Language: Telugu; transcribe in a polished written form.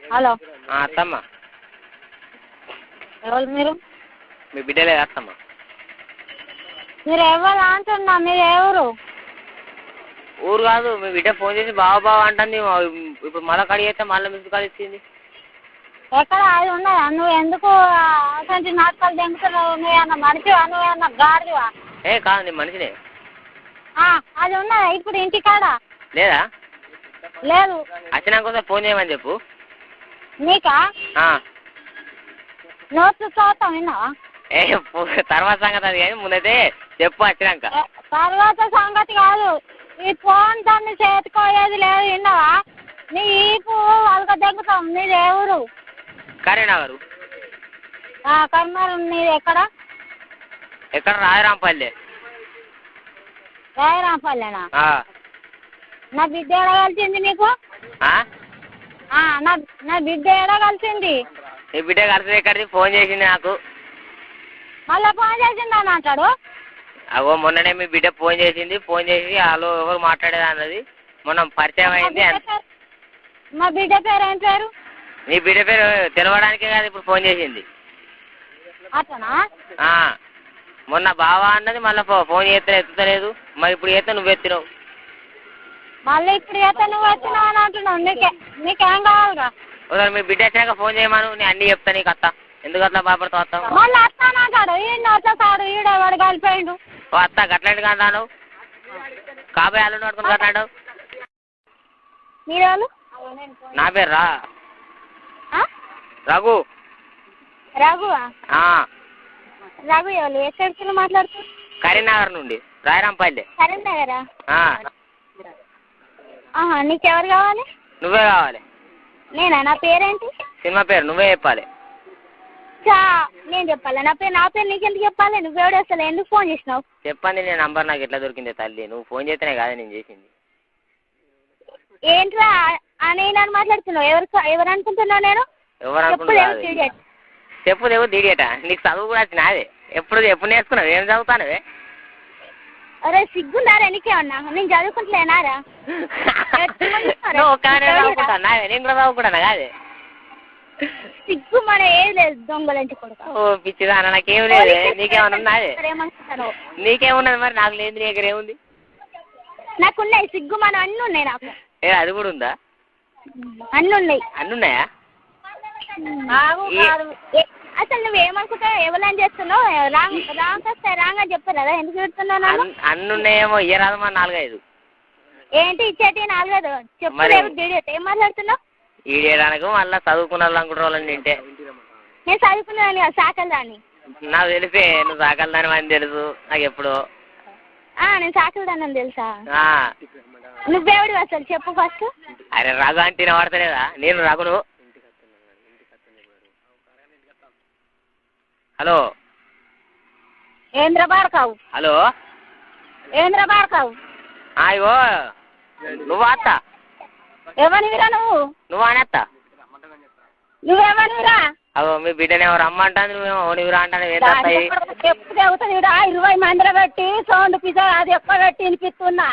హలో అత్తమ్మ ఎవరు మీరు? మీ బిడ్డలే అత్తమ్మ. మీరు ఎవరు అంటున్నా? మీరు ఎవరు? ఊరు కాదు, మీ బిడ్డ ఫోన్ చేసి బావ బావ అంటుంది. ఇప్పుడు మళ్ళీ కడిగి అయితే మళ్ళీ మిస్ కాల్ ఇచ్చింది. ఎక్కడ అది ఉన్నదా? నువ్వు ఎందుకు అసలు నాటకాలు దెంగుతున్నావు? నువ్వేమన్నా మనిషివా? నువ్వేమన్నా గాడివా? కాదు నీ మనిషినే. అది ఉన్నదా ఇప్పుడు ఇంటికాడ? లేదా? లేదు. వచ్చినాక ఫోన్ చేయమని చెప్పు. నీకా? నోట్స్ చదువుతాం విన్నావా? తర్వాత సంగతి అది కానీ ముందైతే చెప్పు వచ్చినాక. తర్వాత సంగతి కాదు, ఈ ఫోన్ దాన్ని చేతుకోయేది లేదు విన్నావా? నీ ఈపు వాళ్ళకి దెంగుతాం. నీది ఏ ఊరు? కరీంనగర్. కరీంనగర్. నీది ఎక్కడ? ఎక్కడ? రాయరాంపల్లి. రాయరాంపల్లినా? నా బిడ్డ ఎక్కడ కలిసింది నీకు? నా బిడ్డ ఎక్కడ కలిసింది? నీ బిడ్డ కలిసి ఎక్కడిది? ఫోన్ చేసింది నాకు. మళ్ళీ ఫోన్ చేసింది అని అంటాడు. అగో మొన్ననే మీ బిడ్డ ఫోన్ చేసింది. ఫోన్ చేసి వాళ్ళు ఎవరు మాట్లాడేది అన్నది. మొన్న పరిచయం అయింది. మా బిడ్డ పేరు ఏం పేరు? నీ బిడ్డ పేరు తెలవడానికే కాదు ఇప్పుడు ఫోన్ చేసింది. అతనా? మొన్న బావా అన్నది, మళ్ళీ ఫోన్ చేస్తే ఎత్తుతలేదు. మరి ఇప్పుడు చేస్తే నువ్వు ఎత్తినావు. మళ్ళీ ఇప్పుడు చేస్తే నువ్వు ఎత్తినావు అని అంటున్నావు. నీకేం కావాలిగా? మీ బిడ్డ వచ్చాక ఫోన్ చేయమను, నేను అన్నీ చెప్తా నీకు. అత్త ఎందుకు అట్లా బాపడుతూ వస్తావు? మళ్ళీ వస్తాను అంటాడు. ఈయన వచ్చేస్తాడు. ఈడవాడు కలిపోయిండు. అత్త గట్లాంటి అంటాను. కాబోయే అల్లు నడుకుని కట్టాడు. మీరేళ్ళు? నా పేరు రఘు. రఘువా? రఘు ఎవరు? ఎక్కడికి మాట్లాడుతూ? కరీంనగర్ నుండి. రాయరాంపల్లి. కరీంనగరా? నీకెవరు కావాలి? నువ్వే కావాలి. నేనా? నా పేరేంటి? సినిమా పేరు నువ్వే చెప్పాలి. నేను చెప్పాలి? నా పేరు నీకెందుకు చెప్పాలి? నువ్వెవడు అసలు? ఎందుకు ఫోన్ చేసినావు? చెప్పండి. నీ నంబర్ నాకు ఎట్లా దొరికింది తల్లి? నువ్వు ఫోన్ చేస్తేనే కాదు నేను చేసింది. ఏంట్రా నేను మాట్లాడుతున్నావు? ఎవరు అనుకుంటున్నావు? నేను ఎవరు అనుకుంటున్నా? చెప్పు దేవు దీడియట. నీకు చదువు కూడా వచ్చిన అదే. ఎప్పుడు నేర్చుకున్నావు? ఏం చదువుతానవే? అరే సిగ్గుందారా నీకేమన్నా? నేను చదువుకుంటలేనారా? నేను కూడా చదువుకుంటానా కాదే? సిగ్గు మన ఏం లేదు. దొంగలంటి కొడుకు. ఓ పిచ్చిదానా, నాకేం లేదు. నీకేమన్నా ఉన్నది? నీకేమున్నది? మరి నాకు లేదు. నీ దగ్గర ఏముంది? నాకున్నాయి సిగ్గు మన అన్నీ ఉన్నాయి. నాకు అది కూడా ఉందా? అన్నీ ఉన్నాయి. అన్నీ ఉన్నాయా? అసలు నువ్వేమనుకుంటావు? ఎవరైనా చేస్తున్నావు? రాంగ్ వస్తే రాంగ్ అని చెప్పారు కదా. ఎందుకు చెప్తున్నావు? అన్నీ ఉన్నాయేమో. ఇయ్యరాదు మా 4-5. ఏంటి ఇచ్చేటి 4-5? చెప్పు. ఏం మాట్లాడుతున్నావు? ఈడేయడానికి మళ్ళీ చదువుకున్న వాళ్ళు అనుకుంటున్న వాళ్ళని తింటే. నేను చదువుకున్నాను కదా, సాకల్దాన్ని. నాకు తెలిసే నువ్వు సాకల్దాని అని తెలుసు నాకు ఎప్పుడు. నేను సాకల్దాన్ని అని తెలుసా? నువ్వేవిడు అసలు చెప్పు ఫస్ట్. అరే రఘు అంటే తినబడతలేదా? నేను రఘును. హలో ఏంద్ర బాడకావు? హలో ఏంద్ర బాడకావు? ఇగో నువ్వు అత్త. ఎవరివిరా నువ్వు? నువ్వు అని అత్త. నువ్వెవరివిరా? అగో మీ బిడ్డని ఎవరు రమ్మంటాను, నువ్వేమో ఓనివిరా అంటాను. చెప్తే అవుతుంది. 20 మందిలో పెట్టి సౌండ్ పిజ్జా అది ఎక్కువ పెట్టి వినిపిస్తున్నా.